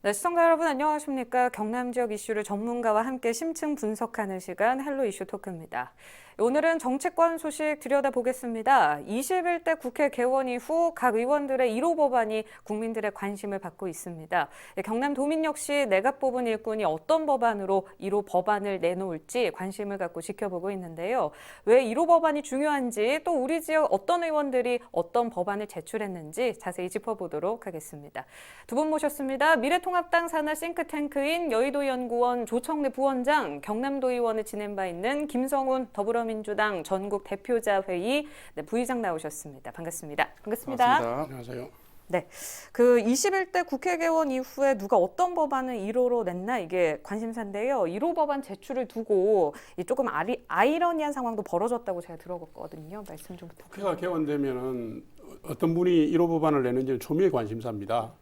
네, 시청자 여러분 안녕하십니까? 경남 지역 이슈를 전문가와 함께 심층 분석하는 시간 헬로 이슈 토크입니다. 오늘은 정치권 소식 들여다보겠습니다. 21대 국회 개원 이후 각 의원들의 1호 법안이 국민들의 관심을 받고 있습니다. 경남도민 역시 내가 뽑은 일꾼이 어떤 법안으로 1호 법안을 내놓을지 관심을 갖고 지켜보고 있는데요. 왜 1호 법안이 중요한지 또 우리 지역 어떤 의원들이 어떤 법안을 제출했는지 자세히 짚어보도록 하겠습니다. 두 분 모셨습니다. 미래통합당 산하 싱크탱크인 여의도연구원 조청래 부원장, 경남도의원을 지낸 바 있는 김성훈 더불어민주당 전국 대표자 회의 부의장 나오셨습니다. 반갑습니다. 반갑습니다. 안녕하세요. 네, 그 21대 국회 개원 이후에 누가 어떤 법안을 1호로 냈나 이게 관심사인데요. 1호 법안 제출을 두고 조금 아이러니한 상황도 벌어졌다고 제가 들어봤거든요. 말씀 좀 부탁드립니다. 국회가 개원되면은 어떤 분이 1호 법안을 내는지는 초미의 관심사입니다.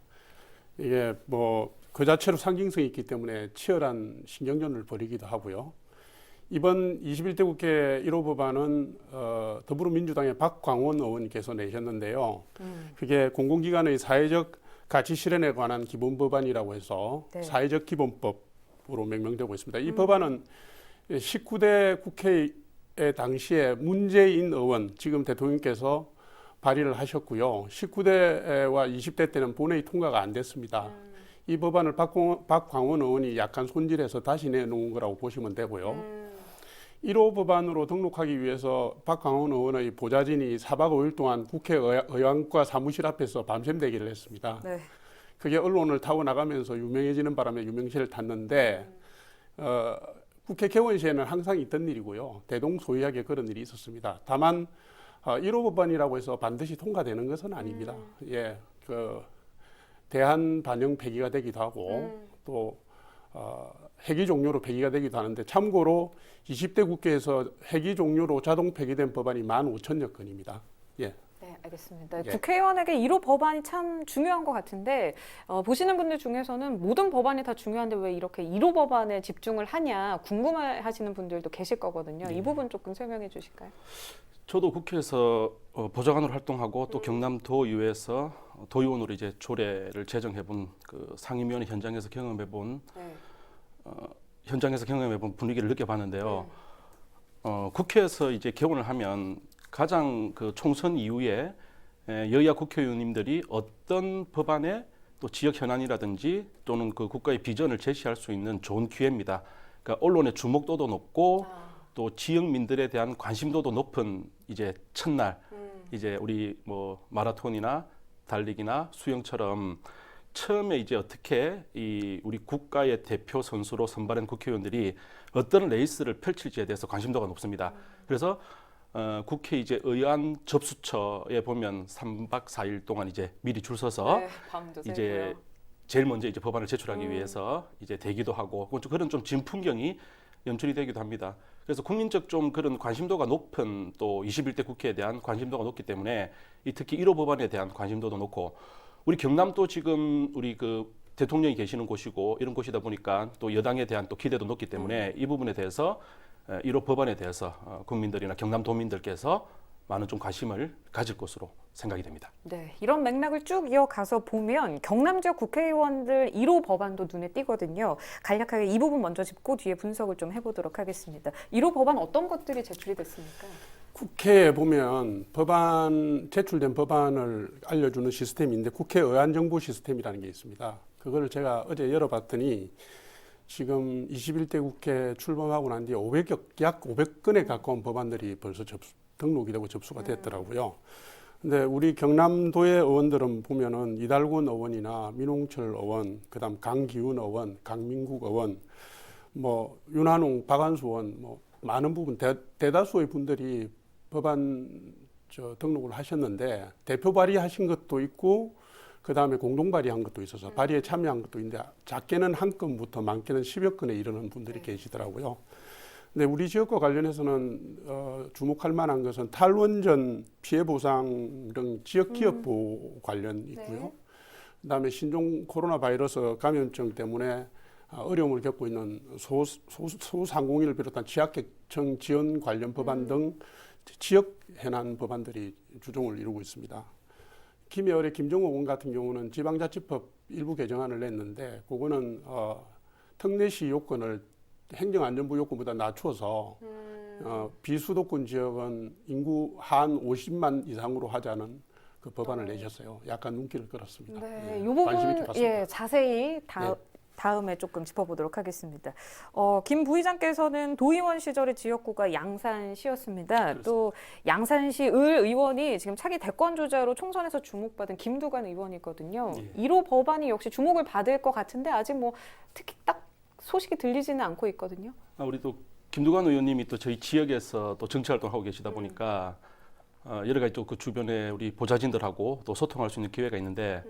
이게 뭐 그 자체로 상징성이 있기 때문에 치열한 신경전을 벌이기도 하고요. 이번 21대 국회 1호 법안은 더불어민주당의 박광원 의원께서 내셨는데요. 그게 공공기관의 사회적 가치 실현에 관한 기본 법안이라고 해서 네. 사회적 기본법으로 명명되고 있습니다. 이 법안은 19대 국회의 당시에 문재인 의원, 지금 대통령께서 발의를 하셨고요. 19대와 20대 때는 본회의 통과가 안 됐습니다. 이 법안을 박광원 의원이 약간 손질해서 다시 내놓은 거라고 보시면 되고요. 1호 법안으로 등록하기 위해서 박광원 의원의 보좌진이 4박 5일 동안 국회 의원과 사무실 앞에서 밤샘 대기를 했습니다. 네. 그게 언론을 타고 나가면서 유명해지는 바람에 유명세를 탔는데 국회 개원 시에는 항상 있던 일이고요. 대동소이하게 그런 일이 있었습니다. 다만 1호 법안이라고 해서 반드시 통과되는 것은 아닙니다. 예, 대한 반영 폐기가 되기도 하고 또 회기 종료로 폐기가 되기도 하는데 참고로 20대 국회에서 회기 종료로 자동 폐기된 법안이 15,000여 건입니다. 예. 네, 알겠습니다. 예. 국회의원에게 1호 법안이 참 중요한 것 같은데 보시는 분들 중에서는 모든 법안이 다 중요한데 왜 이렇게 1호 법안에 집중을 하냐 궁금해하시는 분들도 계실 거거든요. 이 부분 조금 설명해 주실까요? 저도 국회에서 보좌관으로 활동하고 또 경남도의회에서 도의원으로 이제 조례를 제정해본 그 상임위원회 현장에서 경험해본 분위기를 느껴봤는데요. 국회에서 이제 개원을 하면 가장 그 총선 이후에 여야 국회의원님들이 어떤 법안에 또 지역 현안이라든지 또는 그 국가의 비전을 제시할 수 있는 좋은 기회입니다. 그러니까 언론의 주목도도 높고 또 지역민들에 대한 관심도도 높은 이제 첫날 이제 우리 뭐 마라톤이나 달리기나 수영처럼 처음에 이제 어떻게 이 우리 국가의 대표 선수로 선발한 국회의원들이 어떤 레이스를 펼칠지에 대해서 관심도가 높습니다. 그래서 국회 이제 의안 접수처에 보면 3박 4일 동안 이제 미리 줄 서서 네, 밤도 이제 새고요. 제일 먼저 이제 법안을 제출하기 위해서 이제 대기도 하고 그런 좀 진풍경이 연출이 되기도 합니다. 그래서 국민적 좀 그런 관심도가 높은 또 21대 국회에 대한 관심도가 높기 때문에 이 특히 1호 법안에 대한 관심도도 높고 우리 경남도 지금 우리 그 대통령이 계시는 곳이고 이런 곳이다 보니까 또 여당에 대한 또 기대도 높기 때문에 이 부분에 대해서 1호 법안에 대해서 국민들이나 경남도민들께서 많은 좀 관심을 가질 것으로 생각이 됩니다. 네, 이런 맥락을 쭉 이어가서 보면 경남 지역 국회의원들 1호 법안도 눈에 띄거든요. 간략하게 이 부분 먼저 짚고 뒤에 분석을 좀 해보도록 하겠습니다. 1호 법안 어떤 것들이 제출이 됐습니까? 국회에 보면 제출된 법안을 알려주는 시스템인데 국회 의안정보 시스템이라는 게 있습니다. 그걸 제가 어제 열어봤더니 지금 21대 국회 출범하고 난 뒤에 약 500건에 가까운 법안들이 벌써 등록이 되고 접수가 됐더라고요. 근데 우리 경남도의 의원들은 보면은 이달권 의원이나 민홍철 의원, 그다음 강기훈 의원, 강민국 의원, 뭐 윤한홍, 박한수 의원, 뭐 많은 부분 대다수의 분들이 법안 등록을 하셨는데 대표 발의하신 것도 있고 그다음에 공동 발의한 것도 있어서 발의에 참여한 것도 있는데 작게는 한 건부터 많게는 10여 건에 이르는 분들이 계시더라고요. 근데 우리 지역과 관련해서는 주목할 만한 것은 탈원전 피해 보상 등 지역 기업 보호 관련 있고요. 그다음에 신종 코로나 바이러스 감염증 때문에 어려움을 겪고 있는 소상공인을 비롯한 취약계층 지원 관련 법안 등 지역 현안 법안들이 주종을 이루고 있습니다. 김해을의 김정호 의원 같은 경우는 지방자치법 일부 개정안을 냈는데 그거는 특례시 요건을 행정안전부 요건보다 낮춰서 비수도권 지역은 인구 한 50만 이상으로 하자는 그 법안을 내셨어요. 약간 눈길을 끌었습니다. 네, 이 관심 있게 부분 봤습니다. 자세히 네. 다음에 조금 짚어보도록 하겠습니다. 김 부의장께서는 도의원 시절의 지역구가 양산시였습니다. 그렇습니다. 또 양산시 을 의원이 지금 차기 대권 주자로 총선에서 주목받은 김두관 의원이거든요. 예. 1호 법안이 역시 주목을 받을 것 같은데 아직 뭐 특히 딱 소식이 들리지는 않고 있거든요. 우리 또 김두관 의원님이 또 저희 지역에서 또 정치 활동하고 계시다 보니까 여러 가지 또 그 주변에 우리 보좌진들하고 또 소통할 수 있는 기회가 있는데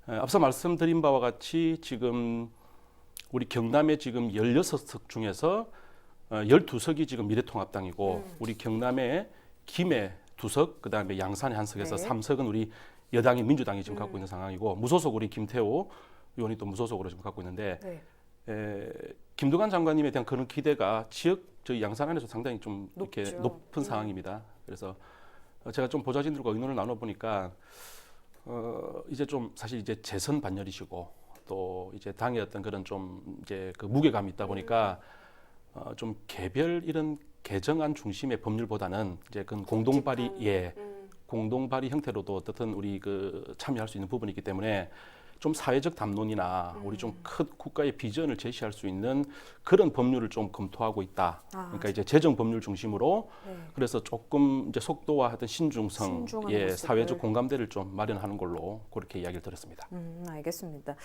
앞서 말씀드린 바와 같이 지금 우리 경남에 지금 16석 중에서 12석이 지금 미래통합당이고 우리 경남에 김해 2석, 그다음에 양산에 1석에서 네. 3석은 우리 여당인 민주당이 지금 갖고 있는 상황이고 무소속 우리 김태호 의원이 또 무소속으로 지금 갖고 있는데 네. 김두관 장관님에 대한 그런 기대가 지역 저희 양산 안에서 상당히 좀 이렇게 높죠. 높은 상황입니다. 그래서 제가 좀 보좌진들과 의논을 나눠 보니까 이제 좀 사실 이제 재선 반열이시고 또 이제 당의 어떤 그런 좀 이제 그 무게감이 있다 보니까 좀 개별 이런 개정안 중심의 법률보다는 이제 그 공동 발의 공동 발의 형태로도 어떻든 우리 그 참여할 수 있는 부분이 있기 때문에 좀 사회적 담론이나 우리 좀 큰 국가의 비전을 제시할 수 있는 그런 법률을 좀 검토하고 있다. 그러니까 이제 재정 법률 중심으로 그래서 조금 이제 속도와 어떤 신중성, 신중한 모습을. 사회적 공감대를 좀 마련하는 걸로 그렇게 이야기를 들었습니다. 알겠습니다.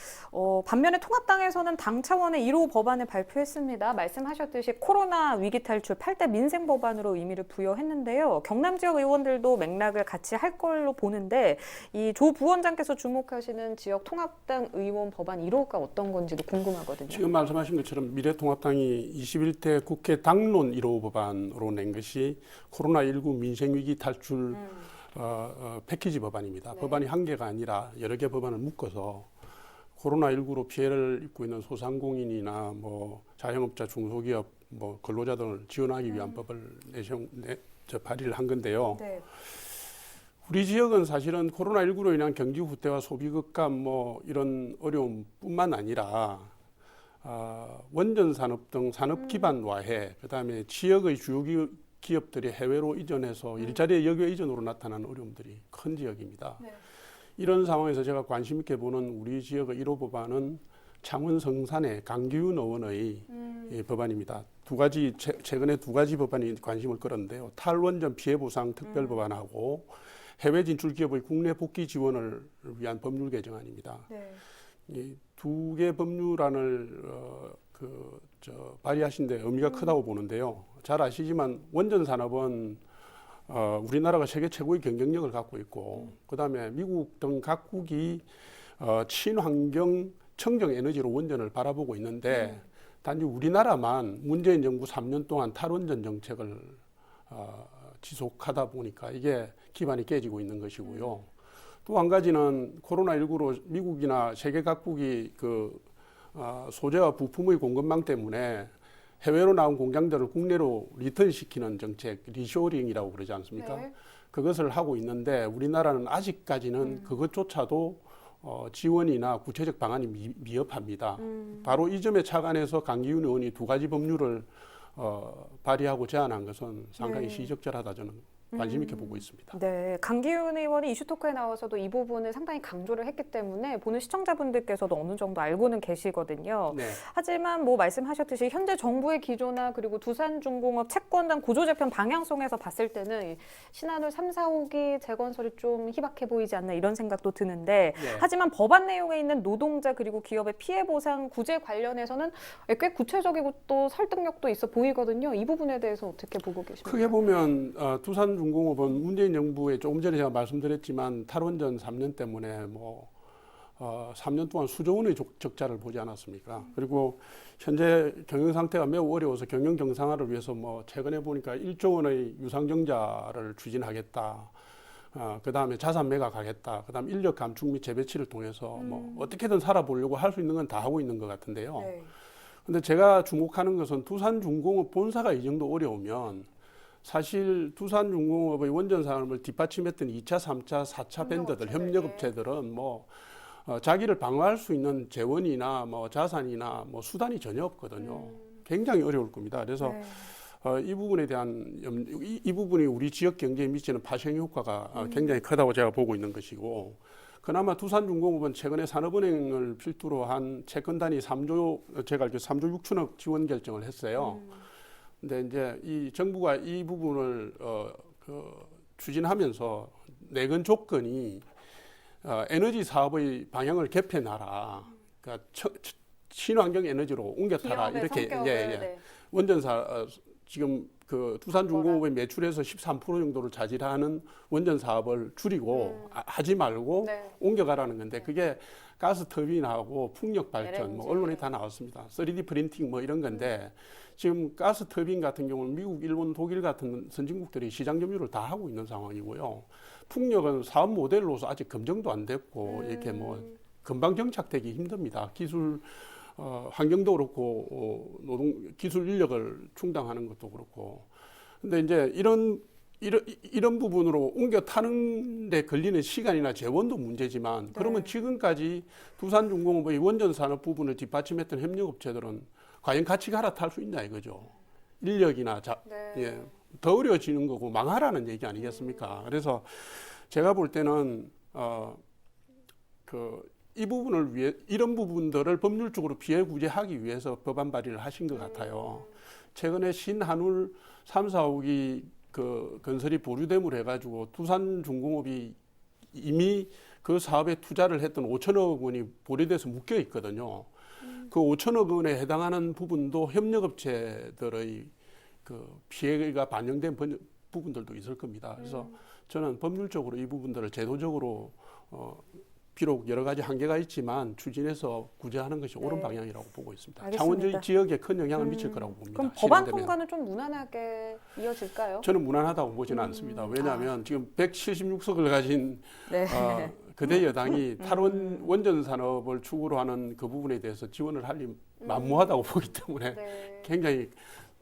반면에 통합당에서는 당 차원의 1호 법안을 발표했습니다. 말씀하셨듯이 코로나 위기 탈출 8대 민생 법안으로 의미를 부여했는데요. 경남 지역 의원들도 맥락을 같이 할 걸로 보는데 이 조 부원장께서 주목하시는 지역 통합당 의원 법안 1호가 어떤 건지도 궁금하거든요. 지금 말씀하신 것처럼 미래통합당이 21대 국회 당론 1호 법안으로 낸 것이 코로나19 민생위기 탈출 패키지 법안입니다. 네. 법안이 한 개가 아니라 여러 개 법안을 묶어서 코로나19로 피해를 입고 있는 소상공인이나 뭐 자영업자, 중소기업, 뭐 근로자 등을 지원하기 위한 법을 발의를 한 건데요. 네. 우리 지역은 사실은 코로나19로 인한 경기 후퇴와 소비 급감 뭐 이런 어려움뿐만 아니라 원전 산업 등 산업 기반 와해, 그다음에 지역의 주요 기업들이 해외로 이전해서 일자리의 역외 이전으로 나타난 어려움들이 큰 지역입니다. 네. 이런 상황에서 제가 관심 있게 보는 우리 지역의 1호 법안은 창원 성산의 강기훈 의원의 법안입니다. 최근에 두 가지 법안이 관심을 끌었는데요. 탈원전 피해 보상 특별 법안하고 해외 진출 기업의 국내 복귀 지원을 위한 법률 개정안입니다. 네. 이 두 개 법률안을 발의하신 데 의미가 크다고 보는데요. 잘 아시지만 원전 산업은 우리나라가 세계 최고의 경쟁력을 갖고 있고 그다음에 미국 등 각국이 친환경 청정 에너지로 원전을 바라보고 있는데 단지 우리나라만 문재인 정부 3년 동안 탈원전 정책을 지속하다 보니까 이게 기반이 깨지고 있는 것이고요. 또 한 가지는 코로나19로 미국이나 세계 각국이 소재와 부품의 공급망 때문에 해외로 나온 공장들을 국내로 리턴시키는 정책, 리쇼링이라고 그러지 않습니까? 네. 그것을 하고 있는데 우리나라는 아직까지는 그것조차도 지원이나 구체적 방안이 미흡합니다. 바로 이 점에 착안해서 강기훈 의원이 두 가지 법률을 발의하고 제안한 것은 상당히 네. 시적절하다 저는 관심 있게 보고 있습니다. 네, 강기훈 의원이 이슈토크에 나와서도 이 부분을 상당히 강조를 했기 때문에 보는 시청자분들께서도 어느 정도 알고는 계시거든요. 네. 하지만 뭐 말씀하셨듯이 현재 정부의 기조나 그리고 두산중공업 채권단 구조재편 방향성에서 봤을 때는 이 신한울 3, 4호기 재건설이 좀 희박해 보이지 않나 이런 생각도 드는데 네. 하지만 법안 내용에 있는 노동자 그리고 기업의 피해 보상 구제 관련해서는 꽤 구체적이고 또 설득력도 있어 보이거든요. 이 부분에 대해서 어떻게 보고 계십니까? 크게 보면 두산중공업은 문재인 정부에 조금 전에 제가 말씀드렸지만 탈원전 3년 때문에 3년 동안 수조 원의 적자를 보지 않았습니까? 그리고 현재 경영 상태가 매우 어려워서 경영 정상화를 위해서 최근에 보니까 1조 원의 유상증자를 추진하겠다. 그다음에 자산 매각하겠다. 그다음 인력 감축 및 재배치를 통해서 어떻게든 살아보려고 할 수 있는 건 다 하고 있는 것 같은데요. 네. 근데 제가 주목하는 것은 두산중공업 본사가 이 정도 어려우면 사실 두산중공업의 원전 산업을 뒷받침했던 2차, 3차, 4차 밴드들, 협력업체들은 뭐 자기를 방어할 수 있는 재원이나 뭐 자산이나 뭐 수단이 전혀 없거든요. 굉장히 어려울 겁니다. 그래서 네. 이 부분에 대한 이 부분이 우리 지역 경제에 미치는 파생 효과가 굉장히 크다고 제가 보고 있는 것이고, 그나마 두산중공업은 최근에 산업은행을 필두로 한 채권 단위 3조, 제가 알기로 3조 6천억 지원 결정을 했어요. 근데 이제 이 정부가 이 부분을 추진하면서 내건 조건이 에너지 사업의 방향을 개편하라. 그러니까 친환경 에너지로 옮겨타라. 이렇게 네. 원전사 지금 그 두산중공업의 매출에서 13% 정도를 차지하는 원전 사업을 줄이고 하지 말고 네. 옮겨가라는 건데, 그게 가스 터빈하고 풍력 발전, 뭐 LNG. 언론에 다 나왔습니다. 3D 프린팅 뭐 이런 건데, 지금 가스 터빈 같은 경우는 미국, 일본, 독일 같은 선진국들이 시장 점유를 다 하고 있는 상황이고요. 풍력은 사업 모델로서 아직 검증도 안 됐고 이렇게 뭐 금방 정착되기 힘듭니다. 기술 환경도 그렇고 노동 기술 인력을 충당하는 것도 그렇고. 근데 이제 이런 부분으로 옮겨 타는 데 걸리는 시간이나 재원도 문제지만, 그러면 지금까지 두산중공업의 원전 산업 부분을 뒷받침했던 협력업체들은 과연 같이 갈아탈 수 있냐 이거죠. 인력이나 예, 더 어려워지는 거고 망하라는 얘기 아니겠습니까? 그래서 제가 볼 때는 이 부분을 위해, 이런 부분들을 법률적으로 피해 구제하기 위해서 법안 발의를 하신 것 같아요. 최근에 신한울 3, 4호기 그 건설이 보류됨으로 해가지고 두산중공업이 이미 그 사업에 투자를 했던 5천억 원이 보류돼서 묶여 있거든요. 그 5천억 원에 해당하는 부분도 협력업체들의 그 피해가 반영된 부분들도 있을 겁니다. 그래서 저는 법률적으로 이 부분들을 제도적으로 비록 여러 가지 한계가 있지만 추진해서 구제하는 것이 옳은 방향이라고 보고 있습니다. 알겠습니다. 창원 지역에 큰 영향을 미칠 거라고 봅니다. 그럼 법안 실현되면. 통과는 좀 무난하게 이어질까요? 저는 무난하다고 보지는 않습니다. 왜냐하면 지금 176석을 가진 그대 여당이 탈원 원전 산업을 축으로 하는 그 부분에 대해서 지원을 할 리 만무하다고 보기 때문에 굉장히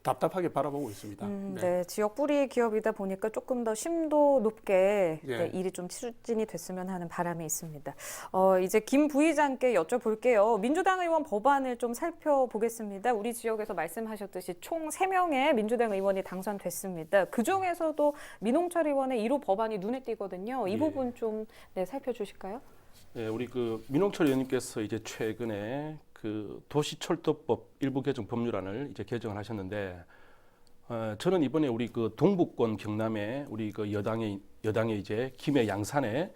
답답하게 바라보고 있습니다. 네, 지역 뿌리 기업이다 보니까 조금 더 심도 높게 네. 일이 좀 추진이 됐으면 하는 바람이 있습니다. 이제 김 부의장께 여쭤볼게요. 민주당 의원 법안을 좀 살펴보겠습니다. 우리 지역에서 말씀하셨듯이 총 3명의 민주당 의원이 당선됐습니다. 그중에서도 민홍철 의원의 1호 법안이 눈에 띄거든요. 이 예. 부분 좀 살펴주실까요? 네, 우리 그 민홍철 의원님께서 이제 최근에 그 도시철도법 일부 개정 법률안을 이제 개정을 하셨는데, 저는 이번에 우리 그 동북권 경남에 우리 그 여당의 이제 김해 양산의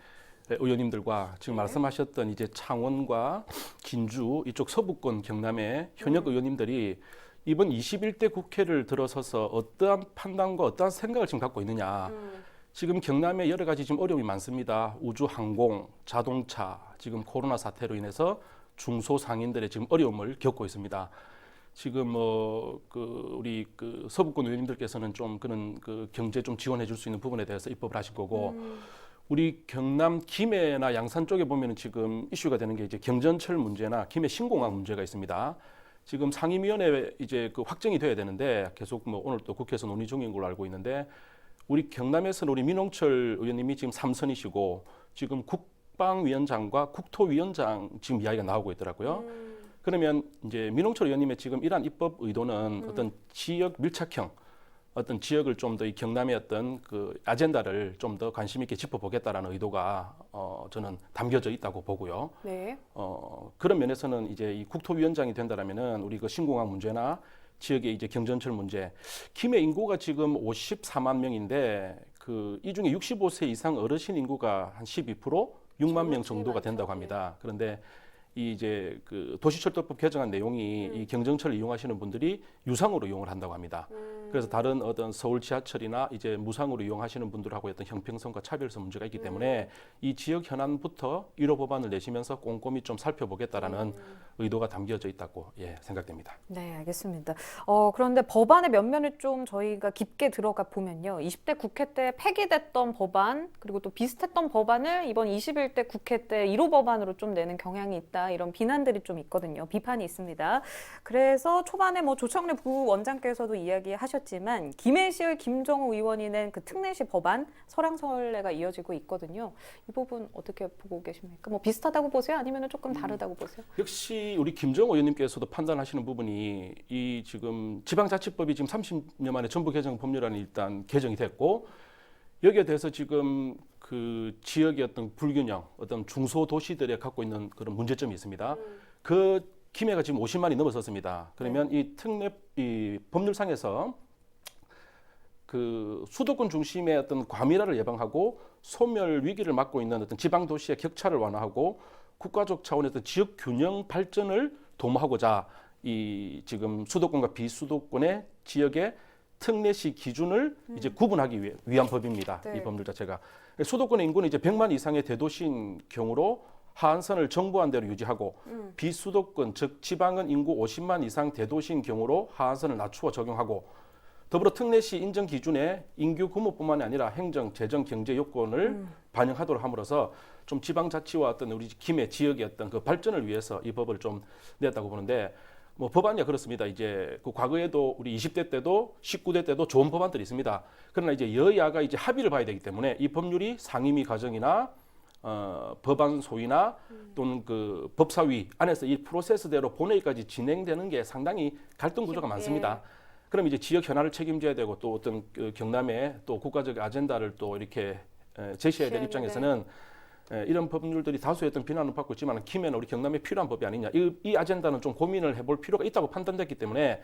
의원님들과 지금 말씀하셨던 이제 창원과 진주 이쪽 서부권 경남의 현역 의원님들이 이번 21대 국회를 들어서서 어떠한 판단과 어떠한 생각을 지금 갖고 있느냐. 지금 경남에 여러 가지 지금 어려움이 많습니다. 우주 항공, 자동차, 지금 코로나 사태로 인해서 중소상인들의 지금 어려움을 겪고 있습니다. 지금 우리 그 서부권 의원님들께서는 좀 그런 그 경제 좀 지원해 줄 수 있는 부분에 대해서 입법을 하실 거고, 우리 경남 김해나 양산 쪽에 보면은 지금 이슈가 되는 게 이제 경전철 문제나 김해 신공항 문제가 있습니다. 지금 상임위원회 이제 그 확정이 돼야 되는데 계속 오늘 또 국회에서 논의 중인 걸로 알고 있는데, 우리 경남에서는 우리 민홍철 의원님이 지금 3선이시고 지금 국방위원장과 국토위원장 지금 이야기가 나오고 있더라고요. 그러면 이제 민홍철 의원님의 지금 이러한 입법 의도는 어떤 지역 밀착형, 어떤 지역을 좀 더 이 경남의 어떤 그 아젠다를 좀 더 관심 있게 짚어보겠다라는 의도가 저는 담겨져 있다고 보고요. 네. 그런 면에서는 이제 이 국토위원장이 된다라면은 우리 그 신공항 문제나 지역의 이제 경전철 문제, 김해 인구가 지금 54만 명인데 그 이 중에 65세 이상 어르신 인구가 한 12%, 6만 명 정도가 된다고 합니다. 그런데 이 이제 그 도시철도법 개정안 내용이 이 경전철을 이용하시는 분들이 유상으로 이용을 한다고 합니다. 그래서 다른 어떤 서울 지하철이나 이제 무상으로 이용하시는 분들하고 어떤 형평성과 차별성 문제가 있기 때문에 이 지역 현안부터 1호 법안을 내시면서 꼼꼼히 좀 살펴보겠다라는 의도가 담겨져 있다고 생각됩니다. 네, 알겠습니다. 그런데 법안의 면면을 좀 저희가 깊게 들어가 보면요. 20대 국회 때 폐기됐던 법안, 그리고 또 비슷했던 법안을 이번 21대 국회 때 1호 법안으로 좀 내는 경향이 있다. 아니냐 이런 비난들이 좀 있거든요. 비판이 있습니다. 그래서 초반에 뭐 조청래 부원장께서도 이야기하셨지만 김해시의 김종우 의원이 낸 그 특례시 법안 설왕설래가 이어지고 있거든요. 이 부분 어떻게 보고 계십니까? 뭐 비슷하다고 보세요? 아니면 조금 다르다고 보세요? 역시 우리 김정호 의원님께서도 판단하시는 부분이 이 지금 지방자치법이 지금 30년 만에 전부 개정 법률안이 일단 개정이 됐고 여기에 대해서 지금 그 지역의 어떤 불균형, 어떤 중소도시들에 갖고 있는 그런 문제점이 있습니다. 그 김해가 지금 50만이 넘어섰습니다. 그러면 이 법률상에서 그 수도권 중심의 어떤 과밀화를 예방하고 소멸 위기를 막고 있는 어떤 지방 도시의 격차를 완화하고 국가적 차원의 어떤 지역 균형 발전을 도모하고자 이 지금 수도권과 비수도권의 지역의 특례시 기준을 이제 구분하기 위한 법입니다. 네. 이 법률 자체가 수도권의 인구는 이제 100만 이상의 대도시인 경우로 하한선을 정부한 대로 유지하고 비수도권 즉 지방은 인구 50만 이상 대도시인 경우로 하한선을 낮추어 적용하고 더불어 특례시 인정 기준에 인구 규모뿐만 아니라 행정, 재정, 경제 요건을 반영하도록 함으로써 좀 지방자치와 어떤 우리 김해 지역의 어떤 그 발전을 위해서 이 법을 좀 냈다고 보는데 뭐 법안이 그렇습니다. 이제 그 과거에도 우리 20대 때도 19대 때도 좋은 법안들이 있습니다. 그러나 이제 여야가 이제 합의를 봐야 되기 때문에 이 법률이 상임위 과정이나 법안 소위나 또는 그 법사위 안에서 이 프로세스대로 본회의까지 진행되는 게 상당히 갈등 구조가 많습니다. 그럼 이제 지역 현안을 책임져야 되고 또 어떤 그 경남의 또 국가적 아젠다를 또 이렇게 제시해야 될 입장에서는 이런 법률들이 다수의 어떤 비난을 받고 있지만 김해는 우리 경남에 필요한 법이 아니냐. 이 아젠다는 좀 고민을 해볼 필요가 있다고 판단됐기 때문에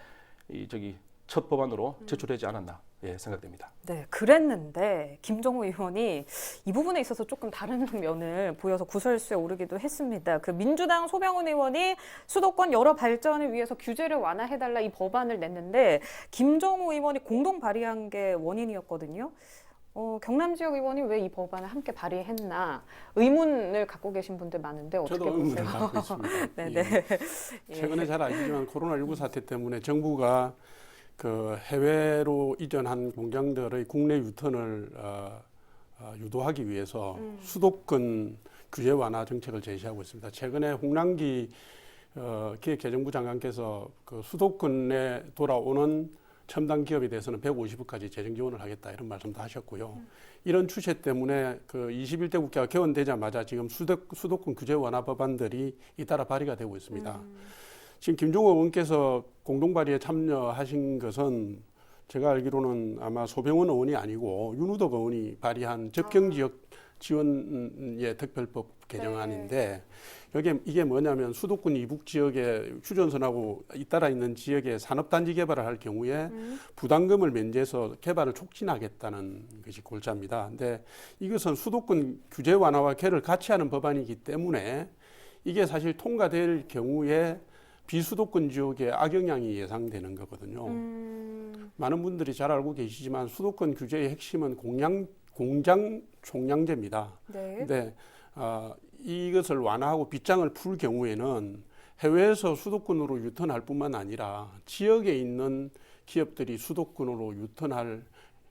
첫 법안으로 제출하지 않았나 생각됩니다. 네, 그랬는데 김종우 의원이 이 부분에 있어서 조금 다른 면을 보여서 구설수에 오르기도 했습니다. 그 민주당 소병훈 의원이 수도권 여러 발전을 위해서 규제를 완화해달라 이 법안을 냈는데 김종우 의원이 공동 발의한 게 원인이었거든요. 경남 지역 의원이 왜 이 법안을 함께 발의했나 의문을 갖고 계신 분들 많은데 어떻게 저도 보세요? 의문을 갖고 있습니다. 네네. 최근에 잘 아시지만 코로나19 사태 때문에 정부가 그 해외로 이전한 공장들의 국내 유턴을 유도하기 위해서 수도권 규제 완화 정책을 제시하고 있습니다. 최근에 홍남기 기획재정부 장관께서 그 수도권에 돌아오는 첨단 기업에 대해서는 150억까지 재정 지원을 하겠다 이런 말씀도 하셨고요. 이런 추세 때문에 그 21대 국회가 개원되자마자 지금 수도권 규제 완화 법안들이 잇따라 발의가 되고 있습니다. 지금 김종호 의원께서 공동 발의에 참여하신 것은 제가 알기로는 아마 소병훈 의원이 아니고 윤우덕 의원이 발의한 접경지역 지원의 특별법 개정안인데 이게 뭐냐면 수도권 이북 지역에 휴전선하고 잇따라 있는 지역에 산업단지 개발을 할 경우에 부담금을 면제해서 개발을 촉진하겠다는 것이 골자입니다. 근데 이것은 수도권 규제 완화와 개를 같이 하는 법안이기 때문에 이게 사실 통과될 경우에 비수도권 지역에 악영향이 예상되는 거거든요. 많은 분들이 잘 알고 계시지만 수도권 규제의 핵심은 공장 총량제입니다. 네. 근데 이것을 완화하고 빗장을 풀 경우에는 해외에서 수도권으로 유턴할 뿐만 아니라 지역에 있는 기업들이 수도권으로 유턴할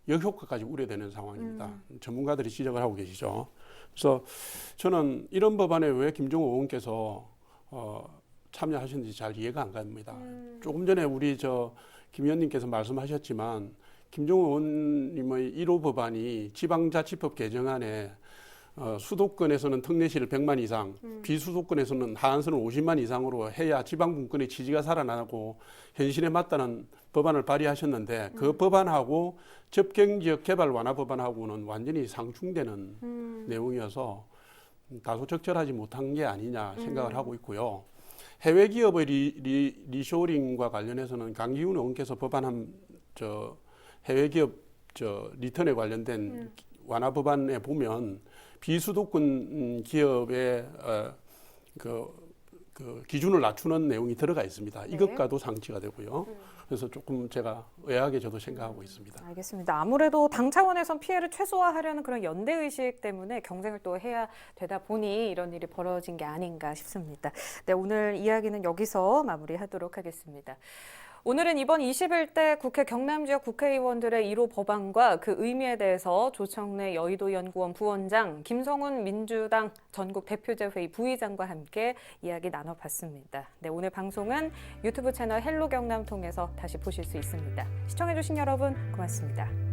역효과까지 우려되는 상황입니다. 전문가들이 지적을 하고 계시죠. 그래서 저는 이런 법안에 왜 김종호 의원께서 참여하셨는지 잘 이해가 안 갑니다. 조금 전에 우리 김 의원님께서 말씀하셨지만 김종호 의원님의 1호 법안이 지방자치법 개정안에 수도권에서는 특례시를 100만 이상, 비수도권에서는 하한선을 50만 이상으로 해야 지방분권의 취지가 살아나고 현실에 맞다는 법안을 발의하셨는데 그 법안하고 접경지역 개발 완화 법안하고는 완전히 상충되는 내용이어서 다소 적절하지 못한 게 아니냐 생각을 하고 있고요. 해외 기업의 리쇼링과 관련해서는 강기훈 의원께서 법안한 해외 기업 리턴에 관련된 완화 법안에 보면 비수도권 기업의 그 기준을 낮추는 내용이 들어가 있습니다. 이것과도 상치가 되고요. 그래서 조금 제가 의아하게 저도 생각하고 있습니다. 알겠습니다. 아무래도 당 차원에선 피해를 최소화하려는 그런 연대의식 때문에 경쟁을 또 해야 되다 보니 이런 일이 벌어진 게 아닌가 싶습니다. 네, 오늘 이야기는 여기서 마무리하도록 하겠습니다. 오늘은 이번 21대 국회 경남 지역 국회의원들의 1호 법안과 그 의미에 대해서 조청래 여의도연구원 부원장, 김성훈 민주당 전국 대표제회의 부의장과 함께 이야기 나눠봤습니다. 네, 오늘 방송은 유튜브 채널 헬로 경남 통해서 다시 보실 수 있습니다. 시청해주신 여러분 고맙습니다.